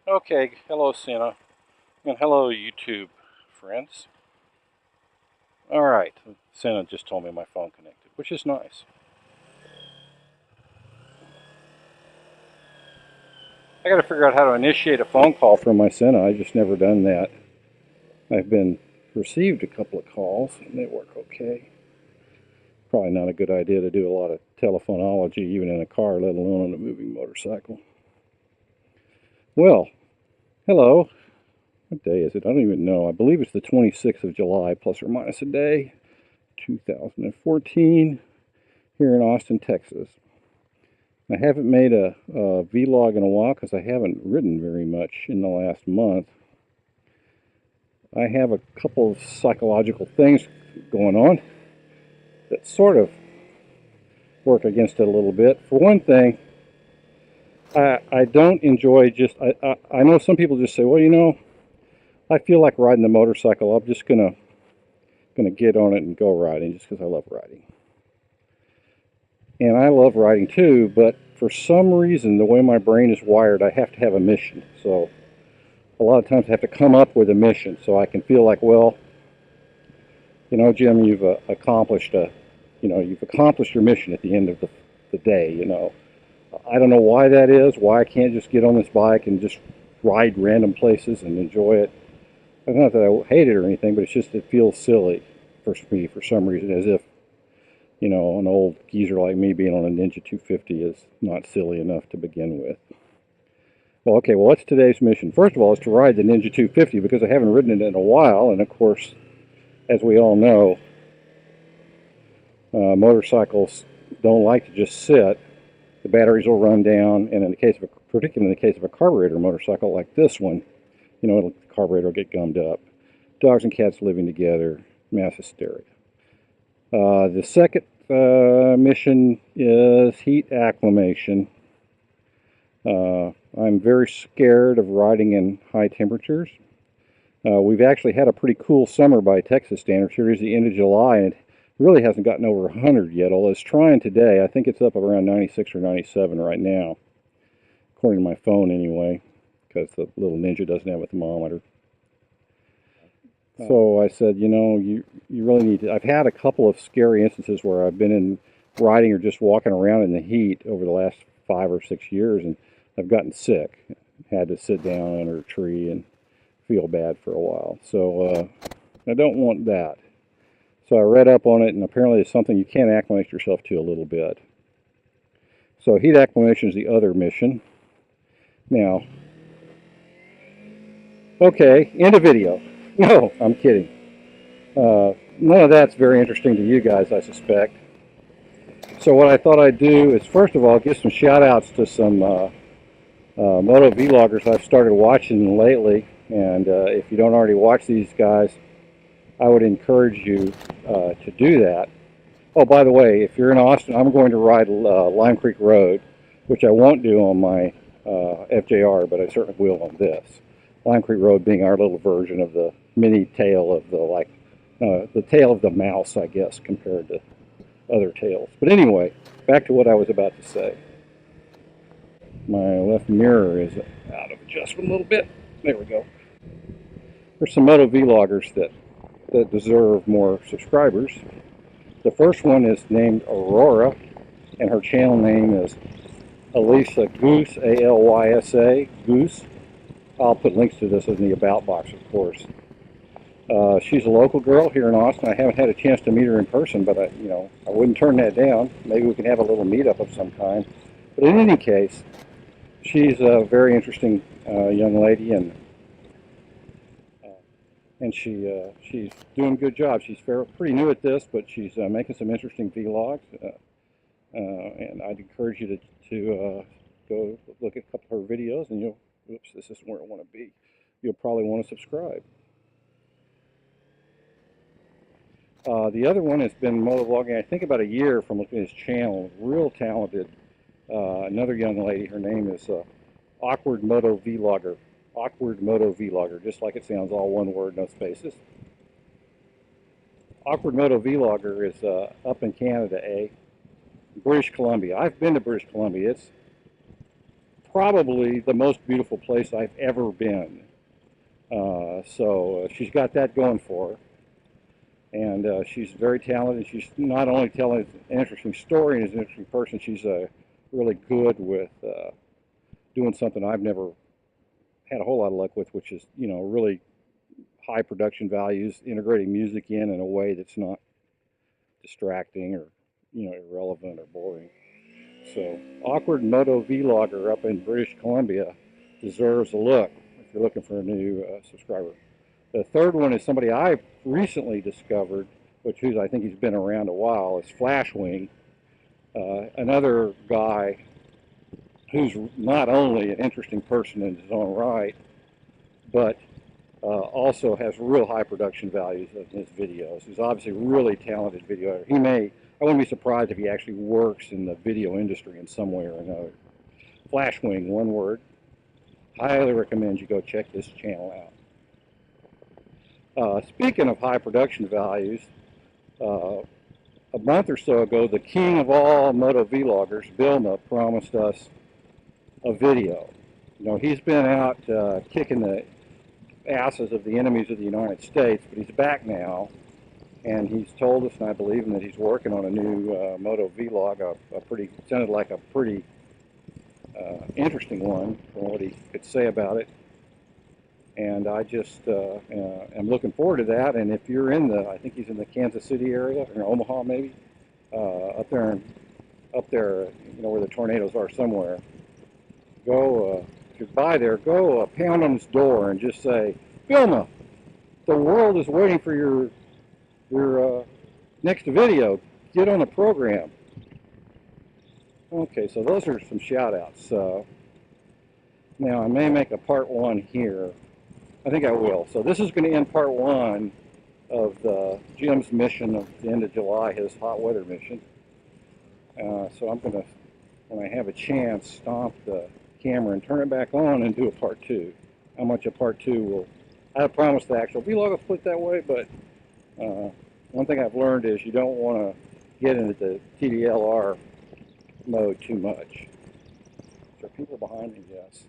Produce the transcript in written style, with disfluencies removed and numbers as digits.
Okay, hello Santa, and hello YouTube friends. Alright, Santa just told me my phone connected, which is nice. I gotta figure out how to initiate a phone call from my Santa. I've just never done that. I've received a couple of calls, and they work okay. Probably not a good idea to do a lot of telephonology, even in a car, let alone on a moving motorcycle. Well, hello. What day is it? I don't even know. I believe it's the 26th of July, plus or minus a day, 2014, here in Austin, Texas. I haven't made a vlog in a while because I haven't ridden very much in the last month. I have a couple of psychological things going on that sort of work against it a little bit. For one thing, I don't enjoy I know some people just say, well, you know, I feel like riding the motorcycle. I'm just gonna get on it and go riding just because I love riding. And I love riding too, but for some reason, the way my brain is wired, I have to have a mission. So a lot of times I have to come up with a mission so I can feel like, well, you know, Jim, you've accomplished your mission at the end of the day, you know. I don't know why that is, why I can't just get on this bike and just ride random places and enjoy it. Not that I hate it or anything, but it's just, it feels silly for me for some reason, as if, you know, an old geezer like me being on a Ninja 250 is not silly enough to begin with. Well, okay, well, what's today's mission? First of all, is to ride the Ninja 250 because I haven't ridden it in a while, and of course, as we all know, motorcycles don't like to just sit. The batteries will run down, and particularly in the case of a carburetor motorcycle like this one, you know, the carburetor will get gummed up. Dogs and cats living together, mass hysteria. The second mission is heat acclimation. I'm very scared of riding in high temperatures. We've actually had a pretty cool summer by Texas standards. Here is the end of July, and it really hasn't gotten over 100 yet, although it's trying today. I think it's up around 96 or 97 right now, according to my phone anyway, because the little Ninja doesn't have a thermometer. So I said, you know, you really need to. I've had a couple of scary instances where I've been in riding or just walking around in the heat over the last 5 or 6 years, and I've gotten sick. Had to sit down under a tree and feel bad for a while. So I don't want that. So I read up on it, and apparently it's something you can acclimate yourself to a little bit. So heat acclimation is the other mission. Now, okay, end of video. No, I'm kidding. None of that's very interesting to you guys, I suspect. So what I thought I'd do is, first of all, give some shout-outs to some MotoVloggers I've started watching lately. And if you don't already watch these guys, I would encourage you to do that. Oh, by the way, if you're in Austin, I'm going to ride Lime Creek Road, which I won't do on my FJR, but I certainly will on this. Lime Creek Road being our little version of the mini tail of the tail of the mouse, I guess, compared to other tails. But anyway, back to what I was about to say. My left mirror is out of adjustment a little bit. There we go. There's some MotoVloggers that deserve more subscribers. The first one is named Aurora, and her channel name is Alysa Goose, A-L-Y-S-A, Goose. I'll put links to this in the About box, of course. She's a local girl here in Austin. I haven't had a chance to meet her in person, but I wouldn't turn that down. Maybe we can have a little meetup of some kind. But in any case, she's a very interesting young lady, and she's doing a good job. She's pretty new at this, but she's making some interesting vlogs, and I'd encourage you to go look at a couple of her videos, and oops, this isn't where I want to be. You'll probably want to subscribe. The other one has been motovlogging, I think, about a year from looking at his channel. Real talented, another young lady. Her name is Awkward MotoVlogger. Awkward MotoVlogger, just like it sounds, all one word, no spaces. Awkward MotoVlogger is up in Canada, British Columbia. I've been to British Columbia. It's probably the most beautiful place I've ever been. So she's got that going for her. And she's very talented. She's not only telling an interesting story and is an interesting person, she's really good with doing something I've never had a whole lot of luck with, which is, you know, really high production values, integrating music in a way that's not distracting or, you know, irrelevant or boring. So, awkward MotoVlogger up in British Columbia deserves a look if you're looking for a new subscriber. The third one is somebody I've recently discovered, which I think he's been around a while, is Flashwing, another guy who's not only an interesting person in his own right, but also has real high production values in his videos. He's obviously a really talented video editor. I wouldn't be surprised if he actually works in the video industry in some way or another. Flashwing, one word. Highly recommend you go check this channel out. Speaking of high production values, a month or so ago, the king of all MotoVloggers, Bilma, promised us a video. You know, he's been out kicking the asses of the enemies of the United States, but he's back now, and he's told us, and I believe him, that he's working on a new Moto vlog, sounded like a pretty interesting one from what he could say about it. And I just am looking forward to that. And if you're I think he's in the Kansas City area, or Omaha maybe, up there, you know, where the tornadoes are somewhere, go, if you're by there, go pound on his door and just say, Bilma, the world is waiting for your next video. Get on the program. Okay, so those are some shout-outs. Now, I may make a part one here. I think I will. So this is going to end part one of Jim's mission of the end of July, his hot weather mission. So I'm going to, when I have a chance, stomp the camera and turn it back on and do a part two. How much a part two will... I promised the actual vlog will split that way, but one thing I've learned is you don't want to get into the TDLR mode too much. Is there people behind me? Yes.